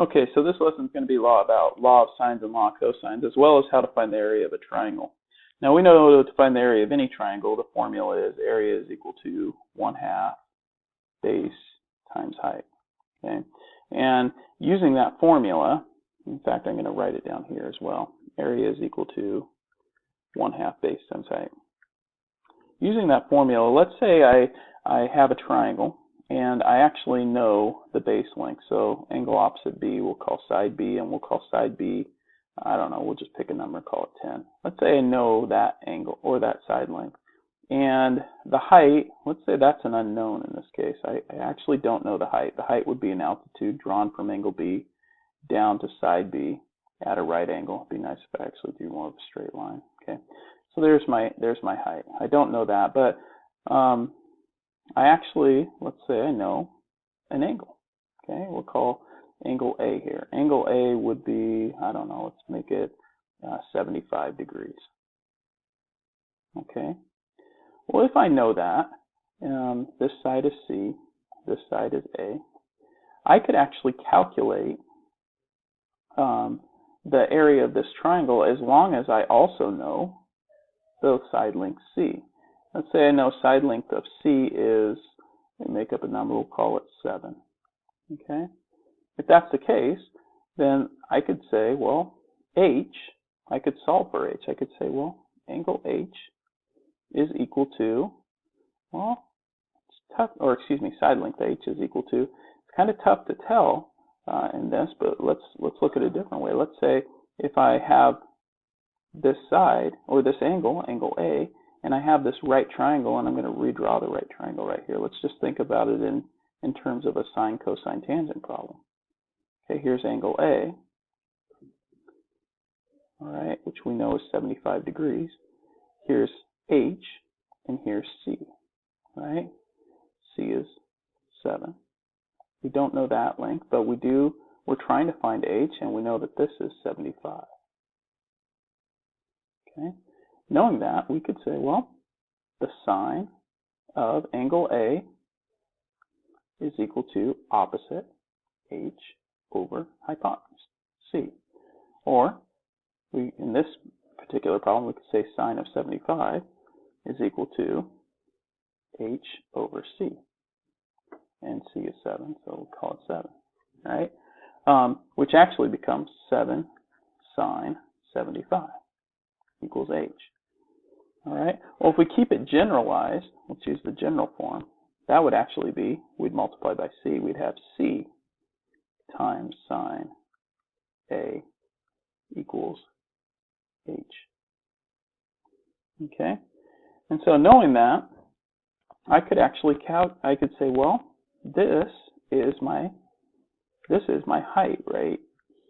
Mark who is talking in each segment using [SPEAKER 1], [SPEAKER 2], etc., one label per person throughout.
[SPEAKER 1] Okay, so this lesson is going to be about law of sines and law of cosines, as well as how to find the area of a triangle. Now we know to find the area of any triangle, the formula is area is equal to 1/2 base times height. Okay, and using that formula, in fact, I'm going to write it down here as well. Area is equal to 1/2 base times height. Using that formula, let's say I have a triangle and I actually know the base length. So angle opposite B, we'll call side B, and we'll call side B, I don't know, we'll just pick a number and call it 10. Let's say I know that angle or that side length. And the height, let's say that's an unknown in this case. I actually don't know the height. The height would be an altitude drawn from angle B down to side B at a right angle. It'd be nice if I actually do more of a straight line. Okay, so there's my height. I don't know that, but I actually, let's say I know an angle. Okay, we'll call angle A here. Angle A would be, I don't know, let's make it 75 degrees. Okay, well, if I know that, this side is C, this side is A, I could actually calculate the area of this triangle as long as I also know the side length C. Let's say I know side length of C is, we make up a number, we'll call it 7. Okay? If that's the case, then I could say, well, H, I could solve for H. I could say, well, angle H is equal to, well, it's tough, or excuse me, side length H is equal to, it's kind of tough to tell in this, but let's look at it a different way. Let's say if I have this side, or this angle, angle A, and I have this right triangle, and I'm going to redraw the right triangle right here. Let's just think about it in terms of a sine, cosine, tangent problem. Okay, here's angle A, all right, which we know is 75 degrees. Here's H, and here's C, right? C is 7. We don't know that length, but we're trying to find H, and we know that this is 75. Okay. Knowing that, we could say, well, the sine of angle A is equal to opposite H over hypotenuse, C. Or, in this particular problem, we could say sine of 75 is equal to H over C. And C is 7, so we'll call it 7. Right? Which actually becomes 7 sine 75 equals H. All right. Well, if we keep it generalized, let's use the general form. That would actually be, we'd multiply by C. We'd have C times sine A equals H. Okay. And so knowing that, I could actually I could say, well, this is my height right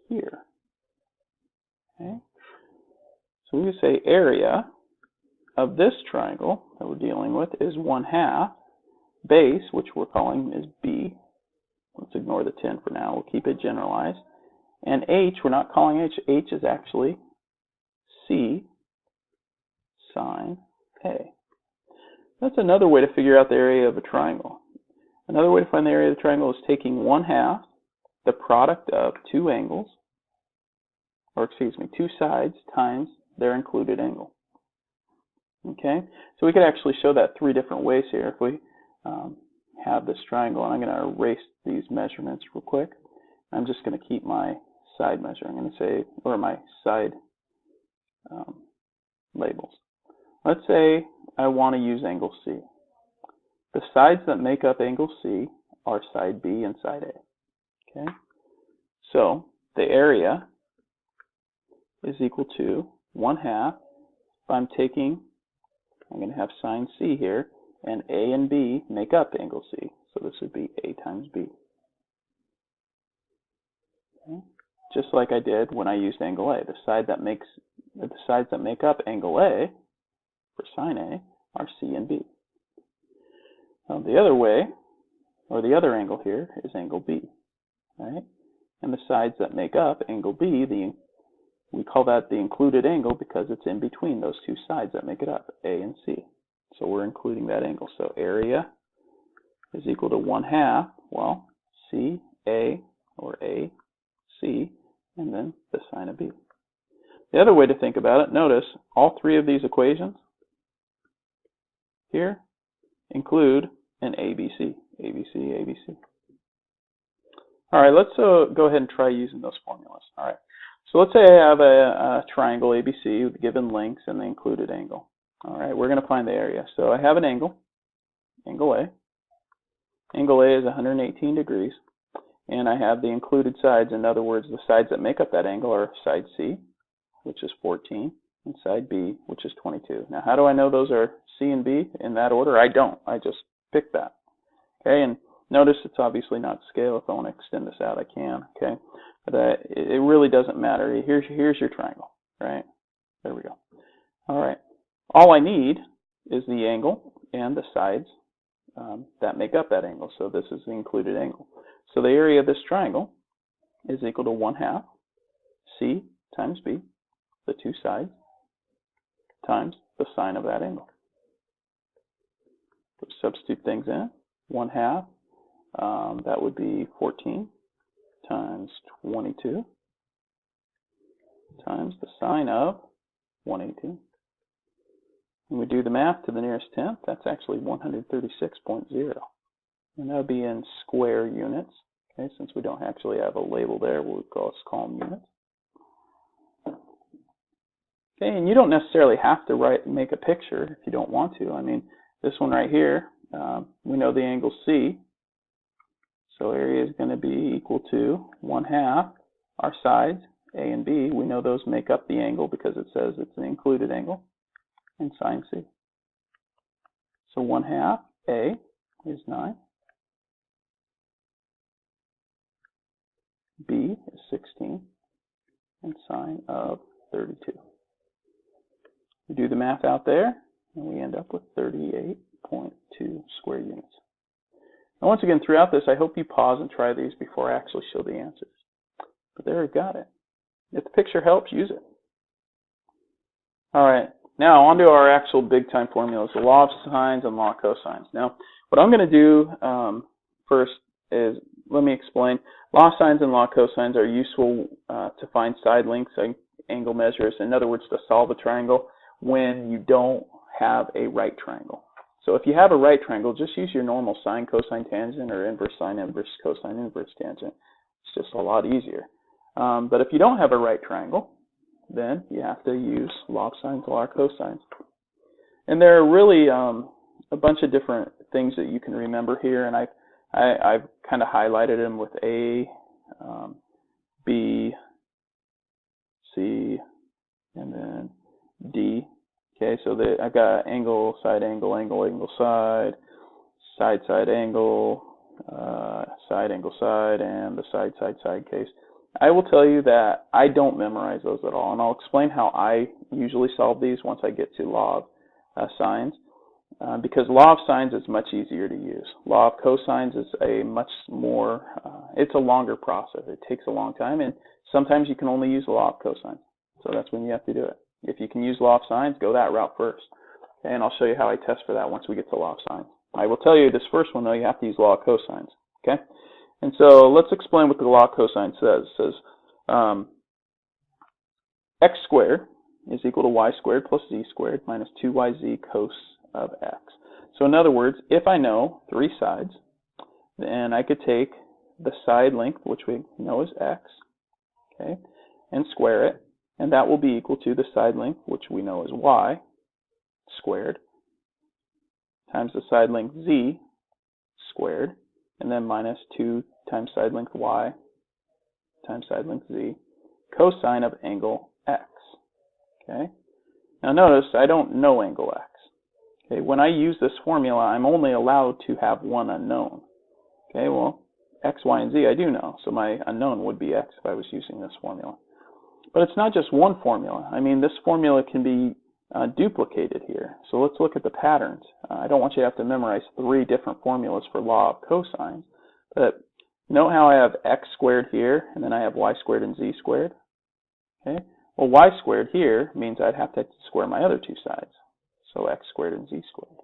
[SPEAKER 1] here. Okay. So we would say area of this triangle that we're dealing with is 1/2 base, which we're calling is B. Let's ignore the 10 for now. We'll keep it generalized. And H, we're not calling H. H is actually C sine A. That's another way to figure out the area of a triangle. Another way to find the area of the triangle is taking 1/2, the product of two angles, or excuse me, two sides times their included angle. Okay, so we could actually show that 3 different ways here. If we have this triangle, and I'm going to erase these measurements real quick. I'm just going to keep my side measure. I'm going to say, or my side labels. Let's say I want to use angle C. The sides that make up angle C are side B and side A. Okay, so the area is equal to 1/2. If I'm going to have sine C here, and A and B make up angle C. So this would be A times B. Okay. Just like I did when I used angle A. The sides that make up angle A for sine A are C and B. Now the other way, or the other angle here, is angle B. Right? And the sides that make up angle B, we call that the included angle because it's in between those two sides that make it up, A and C. So we're including that angle. So area is equal to 1/2, well, C, A, or A and then the sine of b. The other way to think about it, notice all three of these equations here include an ABC, ABC, ABC. All right, let's go ahead and try using those formulas. All right, so let's say I have a triangle ABC with given lengths and the included angle. All right, we're going to find the area. So I have an angle, angle A. Angle A is 118 degrees, and I have the included sides. In other words, the sides that make up that angle are side C, which is 14, and side B, which is 22. Now, how do I know those are C and B in that order? I don't. I just pick that. Okay, and notice it's obviously not scale. If I want to extend this out, I can. Okay, but it really doesn't matter. Here's your triangle, right? There we go. All right. All I need is the angle and the sides that make up that angle. So this is the included angle. So the area of this triangle is equal to 1/2 C times B, the two sides, times the sine of that angle. So substitute things in. 1/2, that would be 14 times 22 times the sine of 118. When we do the math to the nearest tenth, that's actually 136.0. And that would be in square units. Okay, since we don't actually have a label there, we'll call them units. Okay, and you don't necessarily have to make a picture if you don't want to. I mean, this one right here, we know the angle C. So area is going to be equal to 1/2 our sides, A and B. We know those make up the angle because it says it's an included angle, and sine C. So 1/2 A is 9. B is 16, and sine of 32. We do the math out there, and we end up with 38.2 square units. Now, once again, throughout this, I hope you pause and try these before I actually show the answers. But there we've got it. If the picture helps, use it. All right, now on to our actual big-time formulas, the law of sines and law of cosines. Now, what I'm going to do first is, let me explain. Law of sines and law of cosines are useful to find side lengths and angle measures. In other words, to solve a triangle when you don't have a right triangle. So if you have a right triangle, just use your normal sine, cosine, tangent, or inverse sine, inverse cosine, inverse tangent. It's just a lot easier. But if you don't have a right triangle, then you have to use law of sines, law of cosines. And there are really a bunch of different things that you can remember here, and I've kind of highlighted them with A, B, C, and then D. Okay, so I've got angle, side angle, angle, angle, side, side, side angle, side angle, side, and the side, side, side case. I will tell you that I don't memorize those at all, and I'll explain how I usually solve these once I get to law of sines, because law of sines is much easier to use. Law of cosines is a much more, it's a longer process. It takes a long time, and sometimes you can only use law of cosines, so that's when you have to do it. If you can use law of sines, go that route first. Okay, and I'll show you how I test for that once we get to law of sines. I will tell you this first one, though, you have to use law of cosines. Okay? And so let's explain what the law of cosine says. It says x squared is equal to y squared plus z squared minus 2yz cos of x. So in other words, if I know three sides, then I could take the side length, which we know is x, okay, and square it. And that will be equal to the side length, which we know is y, squared, times the side length z, squared, and then minus 2 times side length y, times side length z, cosine of angle x. Okay? Now notice, I don't know angle x. Okay? When I use this formula, I'm only allowed to have one unknown. Okay, well, x, y, and z I do know, so my unknown would be x if I was using this formula. But it's not just one formula. I mean, this formula can be duplicated here. So let's look at the patterns. I don't want you to have to memorize 3 different formulas for law of cosines. But note how I have x squared here, and then I have y squared and z squared. Okay. Well, y squared here means I'd have to square my other two sides. So x squared and z squared.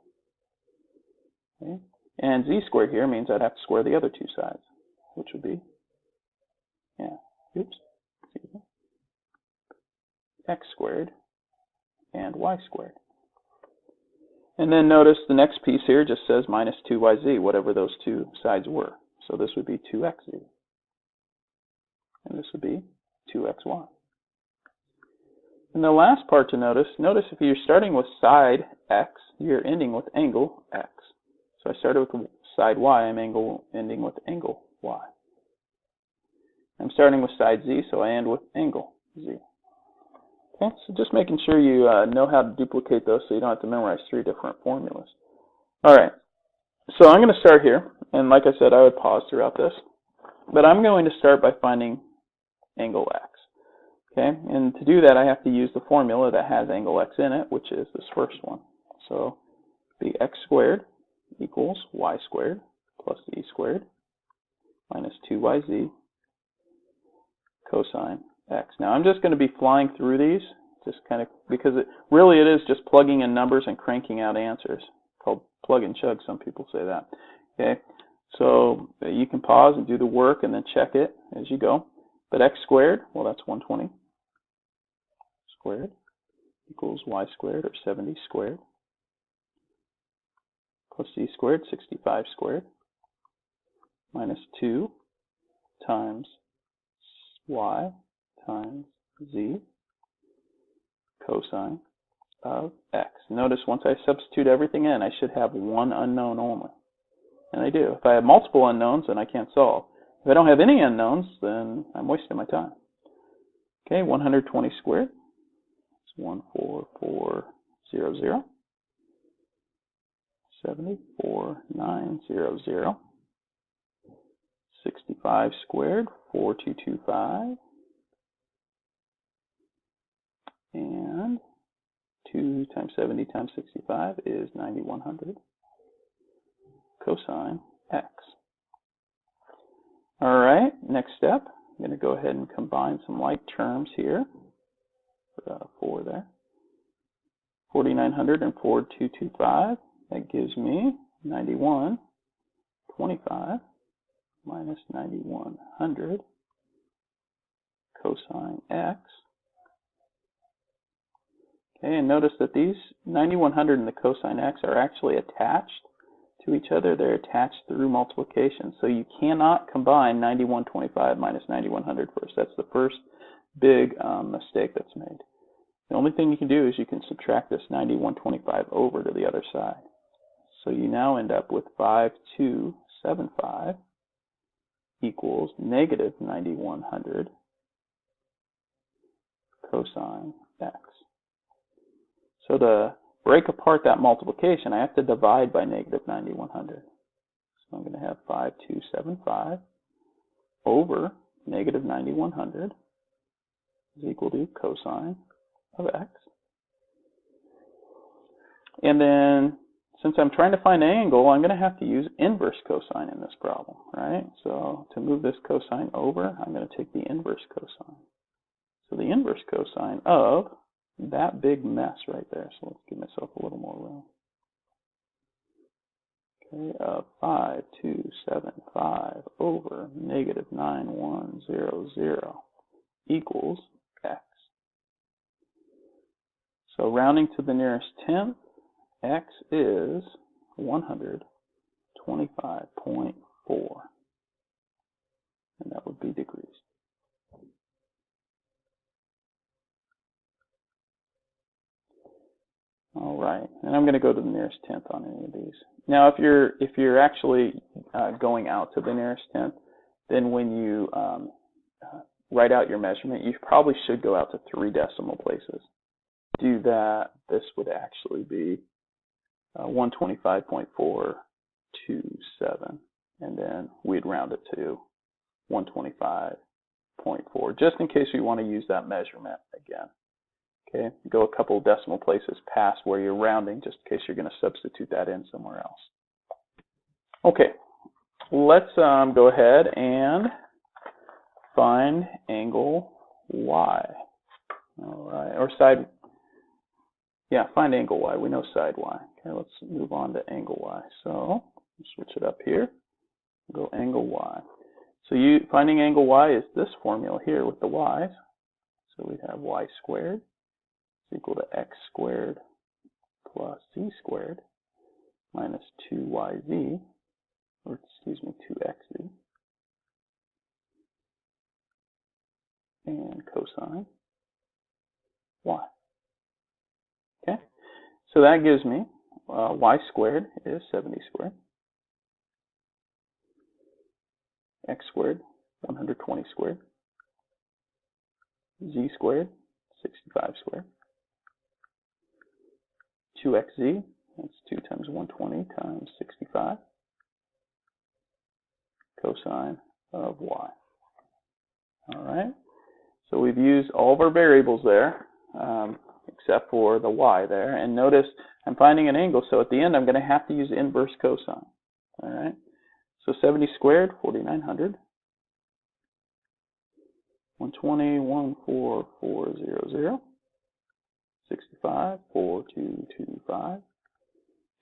[SPEAKER 1] Okay. And z squared here means I'd have to square the other two sides, which would be, oops. Excuse me. x squared and y squared. And then notice the next piece here just says minus 2yz, whatever those two sides were. So this would be 2xz. And this would be 2xy. And the last part to notice if you're starting with side x, you're ending with angle x. So I started with side y, I'm ending with angle y. I'm starting with side z, so I end with angle z. Okay, so just making sure you know how to duplicate those so you don't have to memorize 3 different formulas. All right, so I'm going to start here, and like I said, I would pause throughout this. But I'm going to start by finding angle x. Okay, and to do that, I have to use the formula that has angle x in it, which is this first one. So the x squared equals y squared plus z squared minus 2yz cosine x. Now I'm just going to be flying through these, just kind of, because it is just plugging in numbers and cranking out answers. Called plug and chug, some people say that. Okay, so you can pause and do the work and then check it as you go. But x squared, well, that's 120 squared equals y squared, or 70 squared, plus z squared, 65 squared, minus 2 times y times z cosine of x. Notice once I substitute everything in, I should have one unknown only. And I do. If I have multiple unknowns, then I can't solve. If I don't have any unknowns, then I'm wasting my time. Okay, 120 squared. It's 14400. 74900. 65 squared, 4225. And 2 times 70 times 65 is 9100 cosine x. All right, next step, I'm going to go ahead and combine some like terms here. 4 there. 4900 and 4225. That gives me 9125 minus 9100 cosine x. Okay, and notice that these 9100 and the cosine x are actually attached to each other. They're attached through multiplication. So you cannot combine 9125 minus 9100 first. That's the first big mistake that's made. The only thing you can do is you can subtract this 9125 over to the other side. So you now end up with 5275 equals negative 9100 cosine x. So to break apart that multiplication, I have to divide by negative 9100. So I'm going to have 5275 over negative 9100 is equal to cosine of x. And then, since I'm trying to find an angle, I'm going to have to use inverse cosine in this problem, right? So to move this cosine over, I'm going to take the inverse cosine. So the inverse cosine of that big mess right there. So let's give myself a little more room. Okay, 5275 over negative 9100 equals x. So rounding to the nearest tenth, x is 125.4. And that would be degrees. All right, and I'm going to go to the nearest tenth on any of these. Now, if you're actually going out to the nearest tenth, then when you write out your measurement, you probably should go out to 3 decimal places. Do that, this would actually be 125.427, and then we'd round it to 125.4, just in case we want to use that measurement again. Okay, go a couple decimal places past where you're rounding, just in case you're going to substitute that in somewhere else. Okay, let's go ahead and find angle y. All right, or side. Yeah, find angle y. We know side y. Okay, let's move on to angle y. So switch it up here. Go angle y. So finding angle y is this formula here with the y's. So we have y squared is equal to x squared plus z squared minus 2yz, or excuse me, 2xz, and cosine y. Okay, so that gives me y squared is 70 squared, x squared 120 squared, z squared 65 squared, 2xz, that's 2 times 120 times 65, cosine of y. All right, so we've used all of our variables there, except for the y there. And notice I'm finding an angle, so at the end I'm going to have to use inverse cosine. All right, so 70 squared, 4,900. 120, 14400. 65, 4225.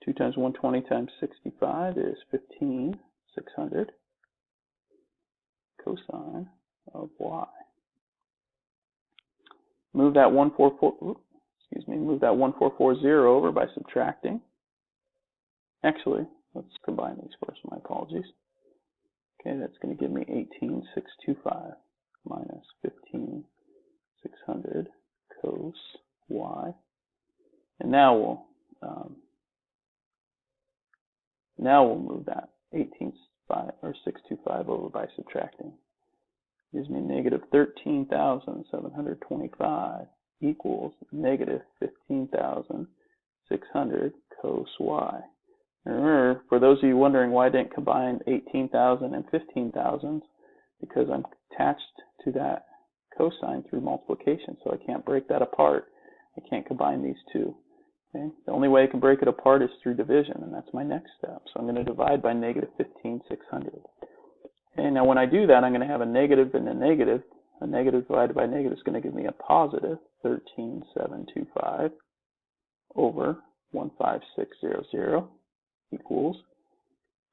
[SPEAKER 1] 2 times 120 times 65 is 15,600. Cosine of y. Move that 1440 over by subtracting. Actually, let's combine these first. My apologies. Okay, that's going to give me 18,625 minus 15,600 cos y. And now we'll move that 625 over by subtracting. Gives me negative 13,725 equals negative 15,600 cos y. Remember, for those of you wondering why I didn't combine 18,000 and 15,000, because I'm attached to that cosine through multiplication, so I can't break that apart. I can't combine these two. Okay? The only way I can break it apart is through division, and that's my next step. So I'm going to divide by negative 15,600. Okay, now when I do that, I'm going to have a negative and a negative. A negative divided by negative is going to give me a positive 13,725 over 15600 equals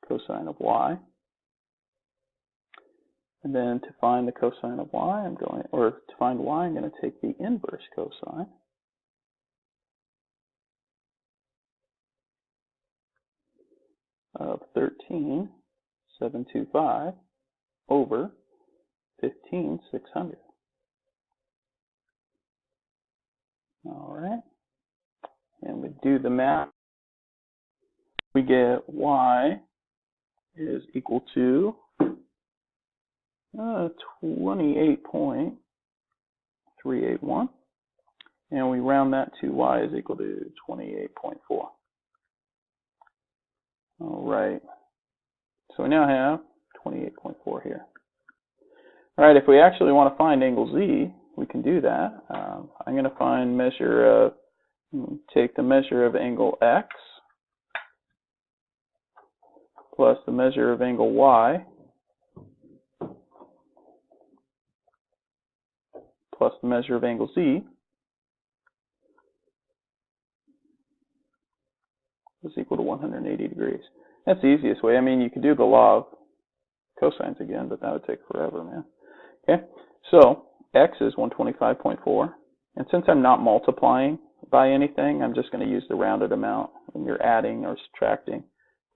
[SPEAKER 1] cosine of y. And then to find the cosine of y, to find y, I'm going to take the inverse cosine of 13,725 over 15,600. All right, and we do the math. We get y is equal to 28.381, and we round that to y is equal to 28.4. All right, so we now have 28.4 here. All right, if we actually want to find angle z, we can do that. I'm going to take the measure of angle x plus the measure of angle y plus the measure of angle z is equal to 180 degrees. That's the easiest way. I mean, you could do the law of cosines again, but that would take forever, man. Okay, so x is 125.4, and since I'm not multiplying by anything, I'm just going to use the rounded amount. When you're adding or subtracting,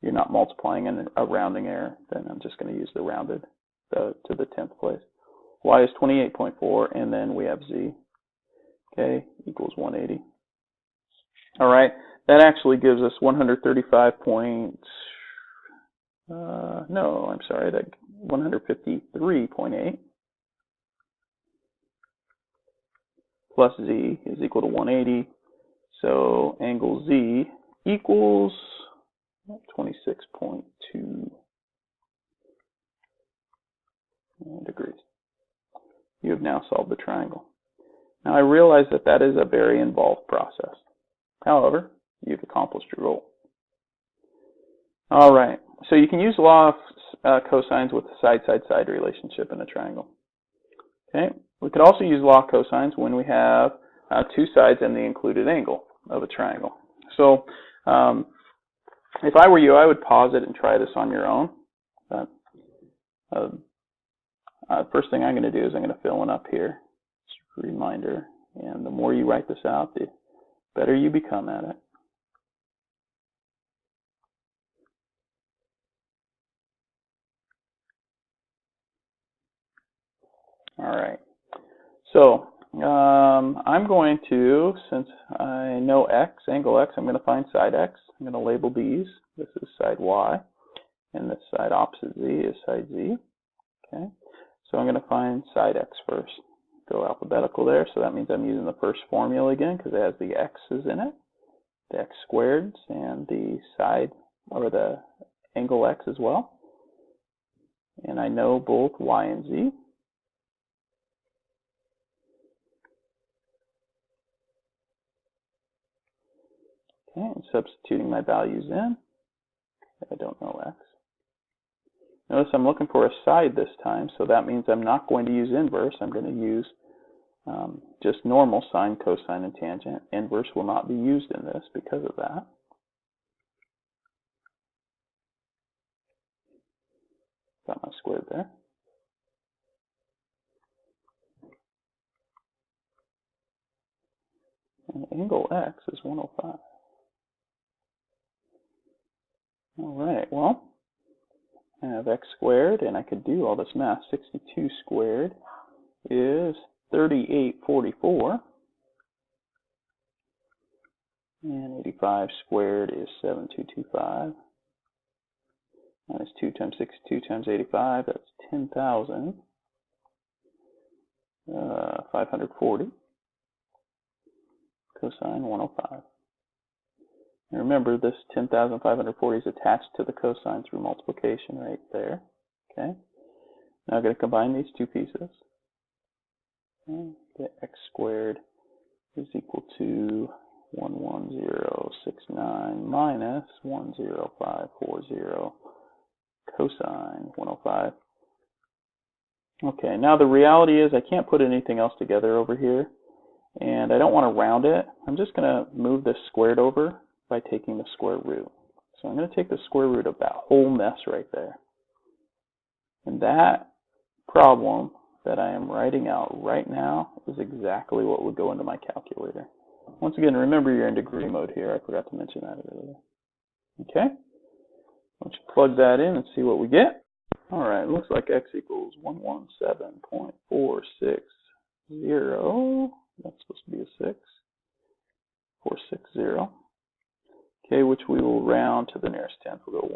[SPEAKER 1] you're not multiplying in a rounding error, then I'm just going to use the rounded to the 10th place. Y is 28.4, and then we have z, okay, equals 180. All right, that actually gives us 153.8 plus z is equal to 180. So angle z equals 26.2 degrees. You have now solved the triangle. Now I realize that that is a very involved process. However, you've accomplished your goal. All right, so you can use law of cosines with the side-side-side relationship in a triangle. Okay, we could also use law of cosines when we have two sides and the included angle of a triangle. So if I were you, I would pause it and try this on your own. First thing I'm going to do is I'm going to fill in up here. Just a reminder, And the more you write this out, the better you become at it. All right. So I'm going to, since I know x, angle x, I'm going to find side x. I'm going to label these. This is side y, and this side opposite z is side z. Okay. So I'm going to find side x first. Go alphabetical there, so that means I'm using the first formula again because it has the x's in it, the x squareds, and the side, or the angle x as well. And I know both y and z. Okay, and substituting my values in. I don't know x. Notice I'm looking for a side this time, so that means I'm not going to use inverse. I'm going to use just normal sine, cosine, and tangent. Inverse will not be used in this because of that. Got my squared there. And angle x is 105. All right, well, I have x squared, and I could do all this math. 62 squared is 3844. And 85 squared is 7225. Minus 2 times 62 times 85, that's 10,540. Cosine 105. And remember, this 10,540 is attached to the cosine through multiplication right there. Okay. Now I'm going to combine these two pieces. Okay. The x squared is equal to 11069 minus 10540 cosine 105. Okay, now the reality is I can't put anything else together over here, and I don't want to round it. I'm just going to move this squared over by taking the square root. So I'm going to take the square root of that whole mess right there. And that problem that I am writing out right now is exactly what would go into my calculator. Once again, remember you're in degree mode here. I forgot to mention that earlier. Okay? Let's plug that in and see what we get. All right, looks like x equals 117.460. That's supposed to be a 6. 460. Okay, which we will round to the nearest tenth. We'll go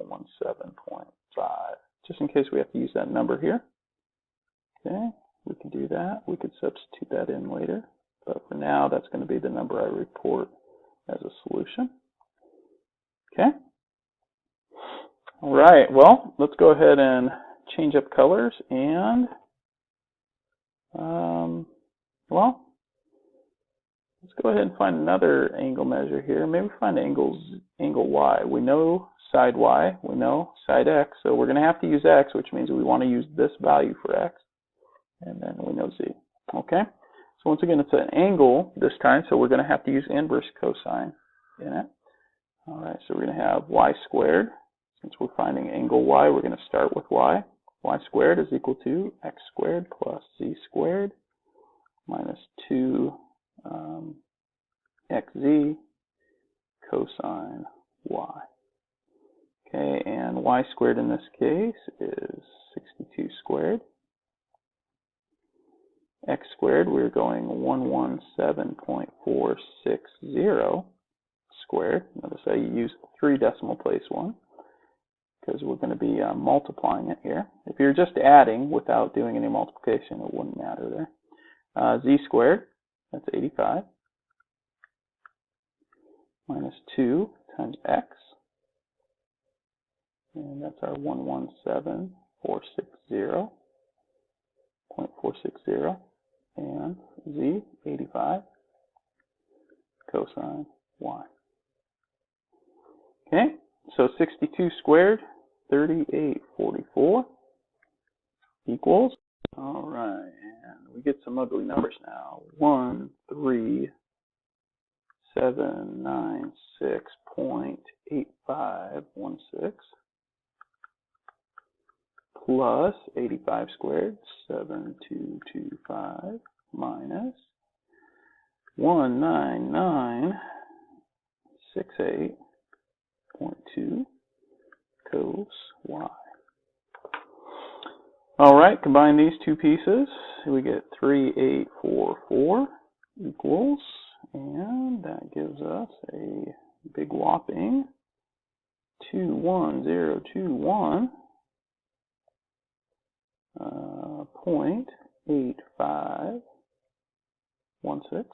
[SPEAKER 1] 117.5. Just in case we have to use that number here. Okay, we can do that. We could substitute that in later. But for now, that's going to be the number I report as a solution. Okay. All right, well, let's go ahead and change up colors and, well, let's go ahead and find another angle measure here. Maybe find angle y. We know side y, we know side x, so we're going to have to use x, which means we want to use this value for x, and then we know z. Okay, so once again, it's an angle this time, so we're going to have to use inverse cosine in it. All right, so we're going to have y squared. Since we're finding angle y, we're going to start with y. Y squared is equal to x squared plus z squared minus 2 xz cosine y. Okay, and y squared in this case is 62 squared. X squared, we're going 117.460 squared. Notice I use 3 decimal place one, because we're going to be multiplying it here. If you're just adding without doing any multiplication, it wouldn't matter there. Z squared, that's 85, minus 2 times x, and that's our 117.460, and z, 85, cosine y. Okay, so 62 squared, 3844 equals, all right, and we get some ugly numbers now. 13796.8516 plus 85 squared, 7225 minus 19968.2 cos y. All right, combine these two pieces. We get 3844 equals, and that gives us a big whopping 21021.8516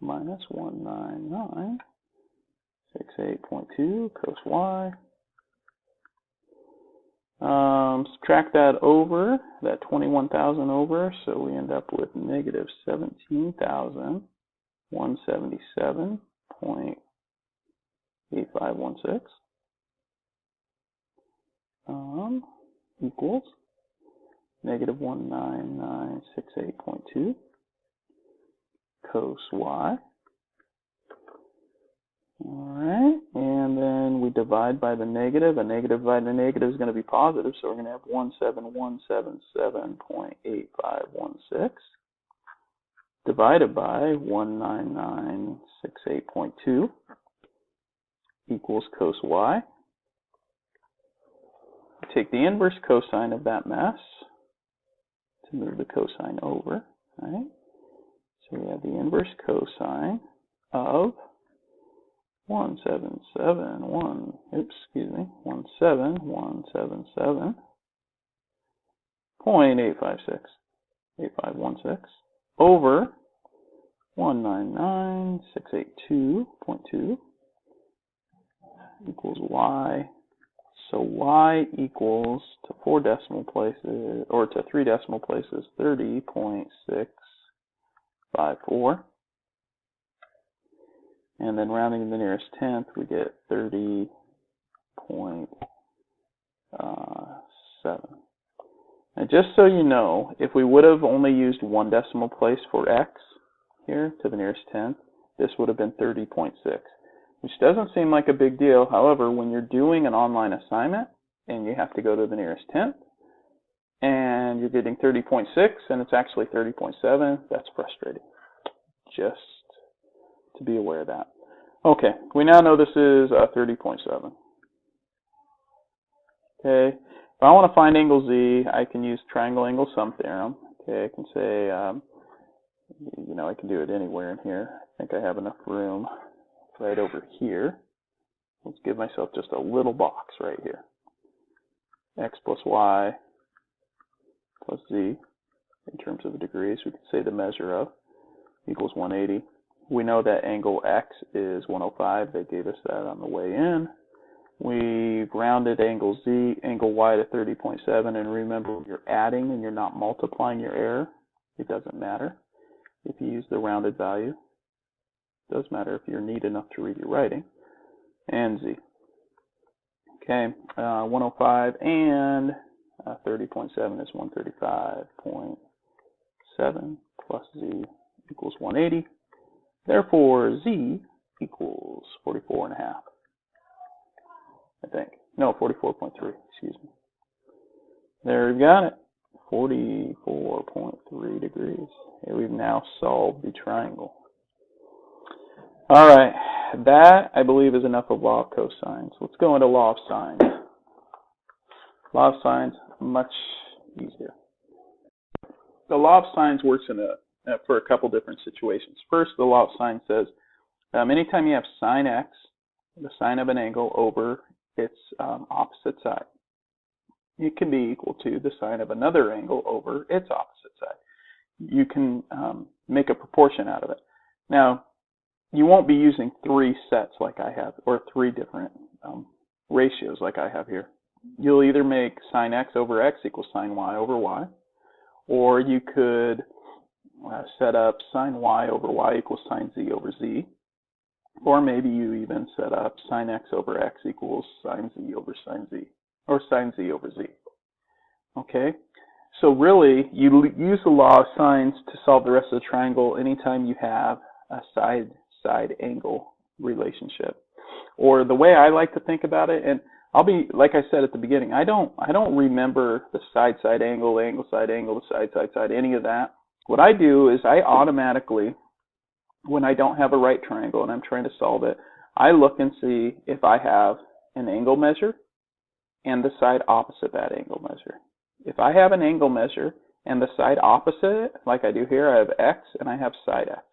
[SPEAKER 1] minus 19968.2 cos y. Subtract that over, that 21,000 over, so we end up with negative 17,177.8516 equals negative 19968.2 cos y. Alright, and then we divide by the negative. A negative by the negative is going to be positive, so we're going to have 17177.8516 divided by 19968.2 equals cos y. Take the inverse cosine of that mess to move the cosine over. Right? So we have the inverse cosine of 17177.8516 over 199,682.2 equals y. So y equals to 4 decimal places, or to 3 decimal places, 30.654. And then rounding to the nearest tenth, we get 30.7. And just so you know, if we would have only used 1 decimal place for x here to the nearest tenth, this would have been 30.6, which doesn't seem like a big deal. However, when you're doing an online assignment and you have to go to the nearest tenth, and you're getting 30.6 and it's actually 30.7, that's frustrating. Just to be aware of that. Okay, we now know this is 30.7. Okay, if I want to find angle Z, I can use triangle angle sum theorem. Okay, I can say, I can do it anywhere in here. I think I have enough room right over here. Let's give myself just a little box right here. X plus Y plus Z in terms of degrees, we could say the measure of equals 180. We know that angle X is 105. They gave us that on the way in. We've rounded angle Z, angle Y to 30.7. And remember, you're adding and you're not multiplying your error. It doesn't matter if you use the rounded value. It does matter if you're neat enough to read your writing. And Z. Okay, 105 and 30.7 is 135.7 plus Z equals 180. Therefore, Z equals 44.5, I think. No, 44.3, excuse me. There we've got it, 44.3 degrees. Okay, we've now solved the triangle. All right, that, I believe, is enough of law of cosines. Let's go into law of sines. Law of sines, much easier. The law of sines works for a couple different situations. First, the law of sine says anytime you have sine x, the sine of an angle over its opposite side, it can be equal to the sine of another angle over its opposite side. You can make a proportion out of it. Now, you won't be using 3 sets like I have, or 3 different ratios like I have here. You'll either make sine x over x equals sine y over y, or you could set up sine y over y equals sine z over z, or maybe you even set up sine x over x equals sine z over sine z, or sine z over z. Okay, so really you use the law of sines to solve the rest of the triangle anytime you have a side angle relationship. Or the way I like to think about it, and I'll be, like I said at the beginning, I don't remember the side angle, the angle side angle, the side, any of that. What I do is I automatically when I don't have a right triangle and I'm trying to solve it, I look and see if I have an angle measure and the side opposite that angle measure. If I have an angle measure and the side opposite it, like I do here, I have x and I have side x.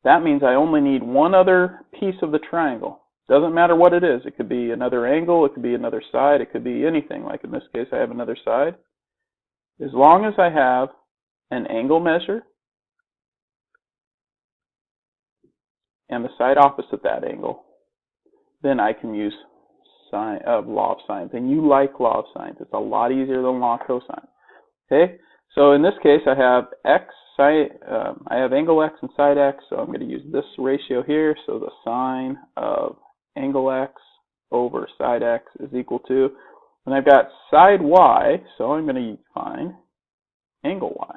[SPEAKER 1] That means I only need one other piece of the triangle. Doesn't matter what it is. It could be another angle, it could be another side, it could be anything. Like in this case, I have another side. As long as I have an angle measure and the side opposite that angle, then I can use law of sines. And you like law of sines. It's a lot easier than law of cosine. Okay? So in this case, I have I have angle x and side x, so I'm going to use this ratio here. So the sine of angle x over side x is equal to, and I've got side y, so I'm going to find angle y.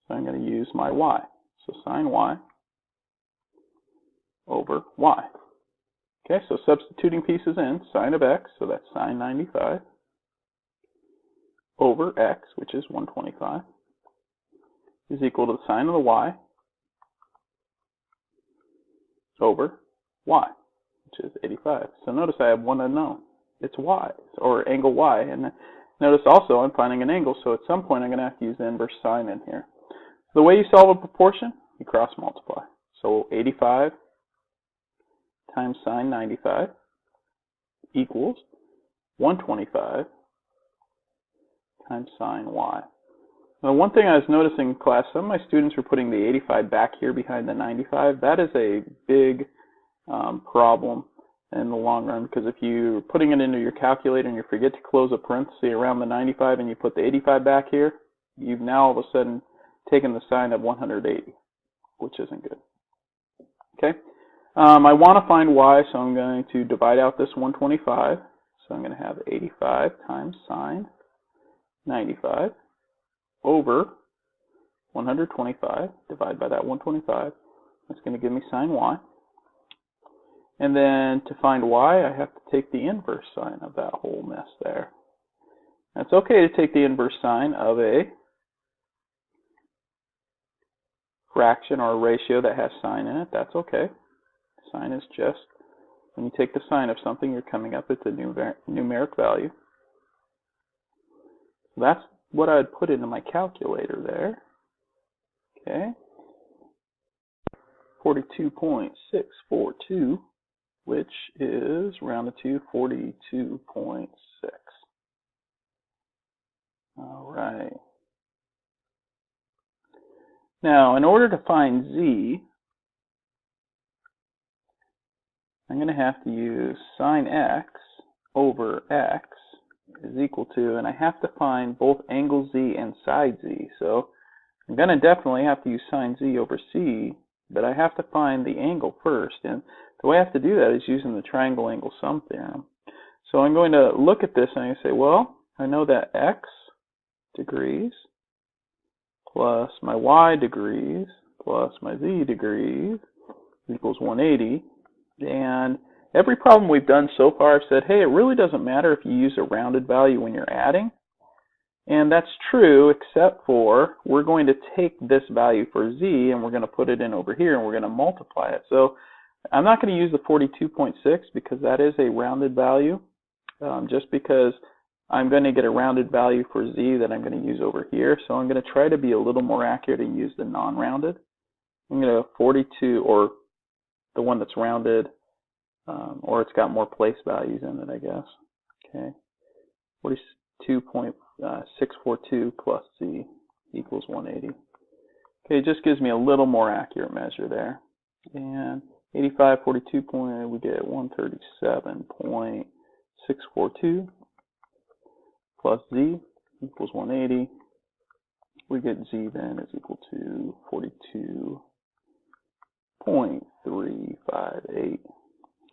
[SPEAKER 1] So I'm going to use my y. So sine y over y. Okay, so substituting pieces in, sine of x, so that's sine 95, over x, which is 125, is equal to the sine of the y over y, which is 85. So notice I have one unknown. It's y, or angle y. And notice also I'm finding an angle, so at some point I'm going to have to use the inverse sine in here. The way you solve a proportion, you cross multiply. So 85 times sine 95 equals 125 times sine y. Now, one thing I was noticing in class, some of my students were putting the 85 back here behind the 95. That is a big problem in the long run, because if you're putting it into your calculator and you forget to close a parenthesis around the 95 and you put the 85 back here, you've now all of a sudden taken the sine of 180, which isn't good. Okay, I want to find y, so I'm going to divide out this 125. So I'm going to have 85 times sine 95 over 125, divide by that 125. That's going to give me sine y. And then to find y, I have to take the inverse sine of that whole mess there. It's okay to take the inverse sine of a fraction or a ratio that has sine in it. That's okay. Sine is just, when you take the sine of something, you're coming up with a numeric value. So that's what I'd put into my calculator there. Okay. 42.642, which is rounded to 42.6. All right. Now, in order to find z, I'm going to have to use sine x over x is equal to, and I have to find both angle z and side z. So I'm going to definitely have to use sine z over c, but I have to find the angle first. And the way I have to do that is using the triangle angle sum theorem. So I'm going to look at this and I'm going to say, well, I know that x degrees plus my y degrees plus my z degrees equals 180. And every problem we've done so far, I've said, hey, it really doesn't matter if you use a rounded value when you're adding. And that's true, except for we're going to take this value for z and we're going to put it in over here and we're going to multiply it. So I'm not going to use the 42.6 because that is a rounded value, just because I'm going to get a rounded value for z that I'm going to use over here. So I'm going to try to be a little more accurate and use the non-rounded. I'm going to 42, or the one that's rounded, or it's got more place values in it, I guess. Okay, 42.642 plus z equals 180. Okay, it just gives me a little more accurate measure there. And 85, 42 point, we get 137.642 plus z equals 180. We get z then is equal to 42.358.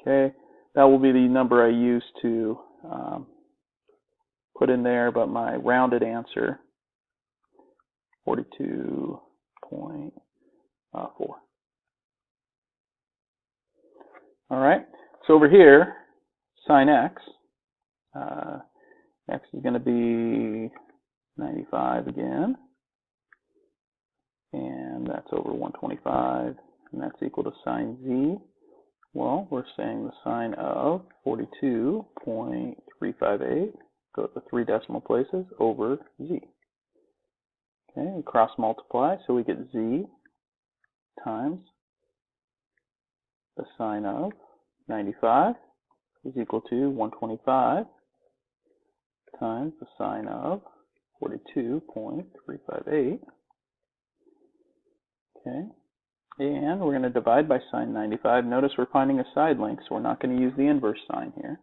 [SPEAKER 1] Okay, that will be the number I use to put in there, but my rounded answer, 42.4. All right, so over here, sine x, x is going to be 95 again, and that's over 125, and that's equal to sine z. Well, we're saying the sine of 42.358, go to 3 decimal places, over z. Okay, we cross multiply, so we get z times the sine of 95 is equal to 125 times the sine of 42.358. Okay, and we're going to divide by sine 95. Notice we're finding a side length, so we're not going to use the inverse sign here.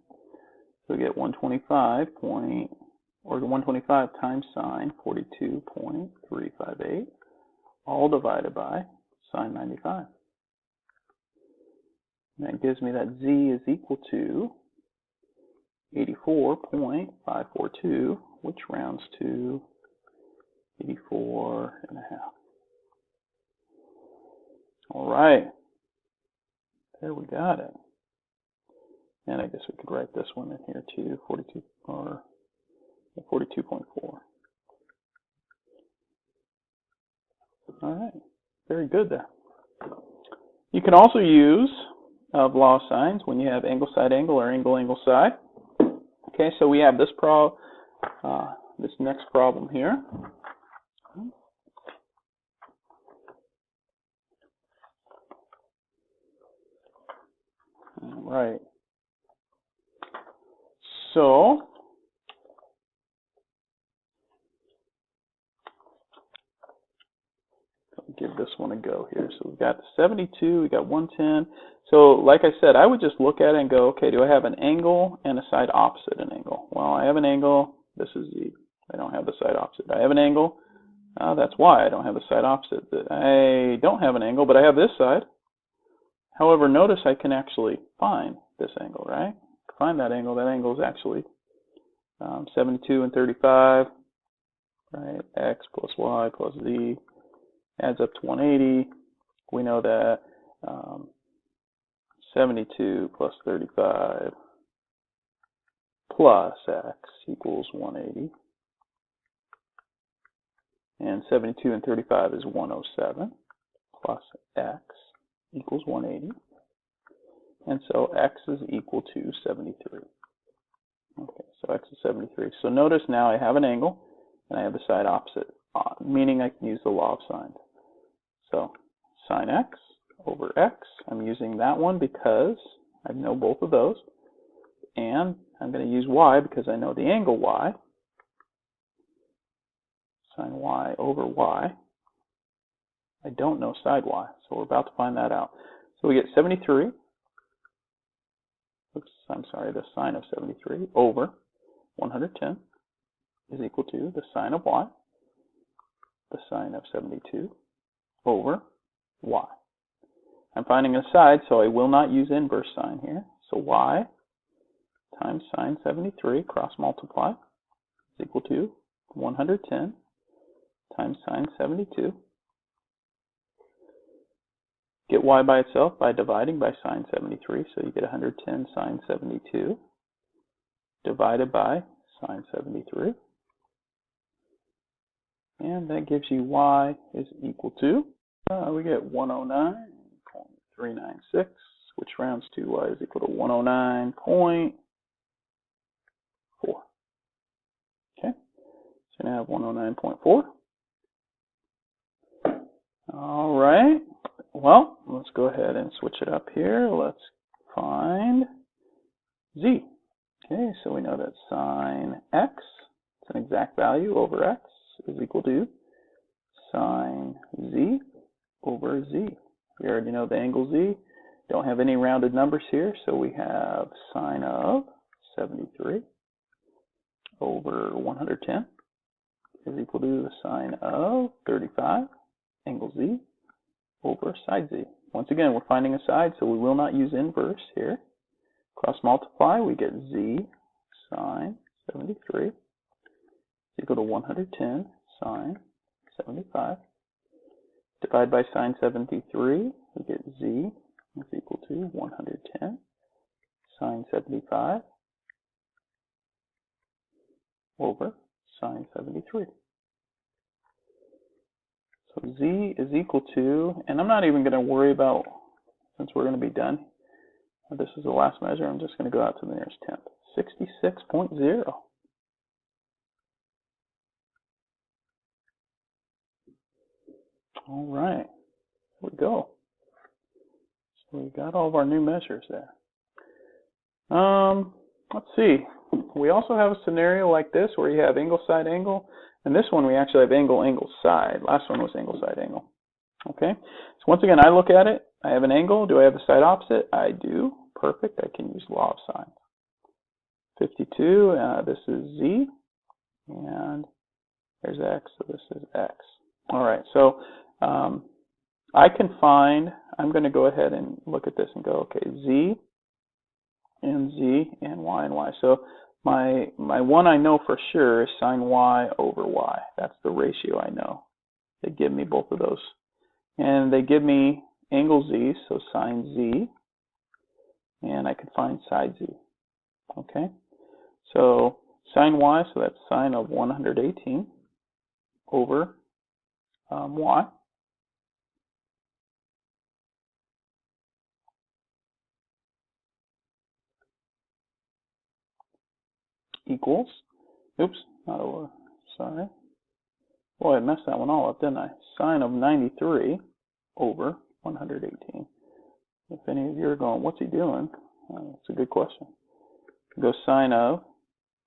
[SPEAKER 1] So we get 125 times sine 42.358, all divided by sine 95. And that gives me that z is equal to 84.542, which rounds to 84.5. All right, there we got it. And I guess we could write this one in here too, 42 or 42.4. All right, very good there. You can also use law of sines when you have angle side angle or angle angle side. Okay, so we have this this next problem here. All right. So give this one a go here. So we've got 72, we got 110. So like I said, I would just look at it and go, okay, do I have an angle and a side opposite an angle? Well, I have an angle. This is Z. I don't have the side opposite. I have an angle. That's why I don't have the side opposite. I don't have an angle, but I have this side. However, notice I can actually find this angle, right? To find that angle is actually 72 and 35, right? X plus Y plus Z adds up to 180. We know that 72 plus 35 plus X equals 180. And 72 and 35 is 107 plus X equals 180. And so X is equal to 73. Okay, so X is 73. So notice now I have an angle and I have the side opposite, meaning I can use the law of sines. So sine X over X, I'm using that one because I know both of those. And I'm going to use Y because I know the angle Y. Sine Y over Y. I don't know side Y, so we're about to find that out. So we get 73. Oops, I'm sorry, the sine of 73 over 110 is equal to the sine of Y, the sine of 72 over Y. I'm finding a side, so I will not use inverse sign here. So Y times sine 73 cross multiply is equal to 110 times sine 72. Get Y by itself by dividing by sine 73, so you get 110 sine 72 divided by sine 73. And that gives you Y is equal to, we get 109.396, which rounds to Y is equal to 109.4. Okay, so now I have 109.4. All right, well, let's go ahead and switch it up here. Let's find Z. Okay, so we know that sine X, it's an exact value, over X is equal to sine Z over Z. We already know the angle Z. Don't have any rounded numbers here, so we have sine of 73 over 110 is equal to the sine of 35, angle Z, over side Z. Once again, we're finding a side, so we will not use inverse here. Cross multiply, we get Z sine 73 is equal to 110 sine 75. Divide by sine 73, we get Z is equal to 110 sine 75 over sine 73. So z is equal to, and I'm not even going to worry about, since we're going to be done, this is the last measure, I'm just going to go out to the nearest tenth. 66.0. All right, here we go. So we got all of our new measures there. Let's see. We also have a scenario like this where you have angle, side, angle, and this one we actually have angle, angle, side. Last one was angle, side, angle. Okay. So once again, I look at it. I have an angle. Do I have the side opposite? I do. Perfect. I can use law of sine. 52. This is z, and there's x. So this is x. All right. So I can find. I'm going to go ahead and look at this and go, okay, z and z and y. So my one I know for sure is sine y over y. That's the ratio I know. They give me both of those. And they give me angle z, so sine z, and I can find side z. Okay? So sine y, so that's sine of 118 over y. Equals, oops, not over, sorry. Boy, I messed that one all up, didn't I? Sine of 93 over 118. If any of you are going, what's he doing? That's a good question. Go sine of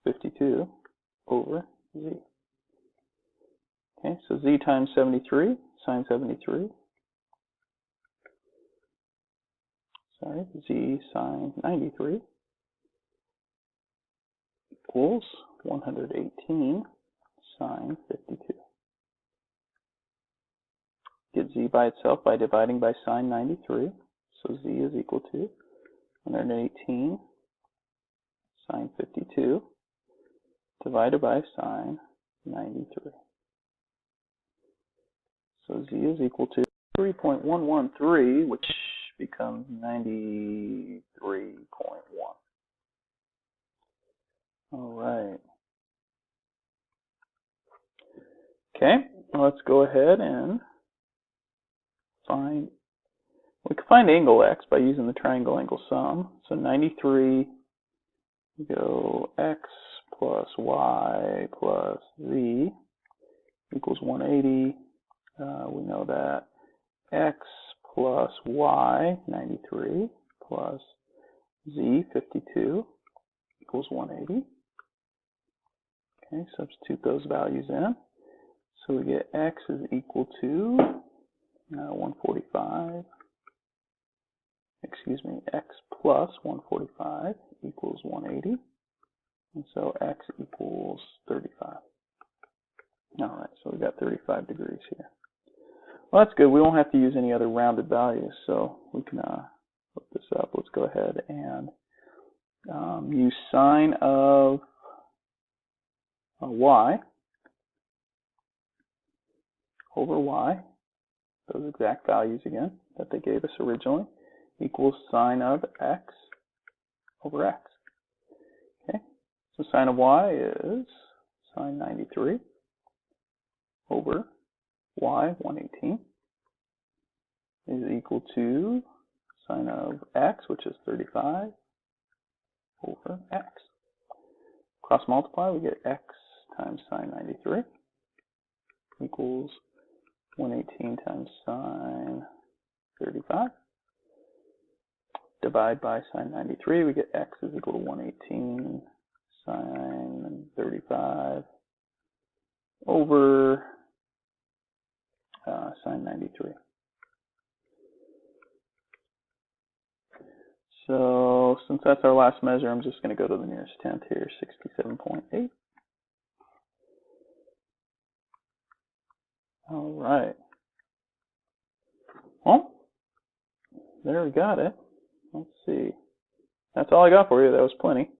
[SPEAKER 1] 52 over z. Okay, so z times 73, sine 73. Sorry, z sine 93 equals 118 sine 52. Get z by itself by dividing by sine 93. So z is equal to 118 sine 52 divided by sine 93. So z is equal to 3.113, which becomes 93.1. All right. Okay, let's go ahead and find, we can find angle x by using the triangle angle sum. So 93, we go x plus y plus z equals 180. We know that x plus y, 93, plus z, 52, equals 180. Okay, substitute those values in. So we get x is equal to 145, excuse me, x plus 145 equals 180. And so x equals 35. All right, so we got 35 degrees here. Well, that's good. We won't have to use any other rounded values, so we can look this up. Let's go ahead and use sine of y over y, those exact values again that they gave us originally, equals sine of x over x. Okay, so sine of y is sine 93 over y, 118, is equal to sine of x, which is 35, over x. Cross multiply, we get x times sine 93 equals 118 times sine 35. Divide by sine 93, we get x is equal to 118 sine 35 over sine 93. So since that's our last measure, I'm just going to go to the nearest tenth here, 67.8. All right. Well, there we got it. Let's see. That's all I got for you. That was plenty.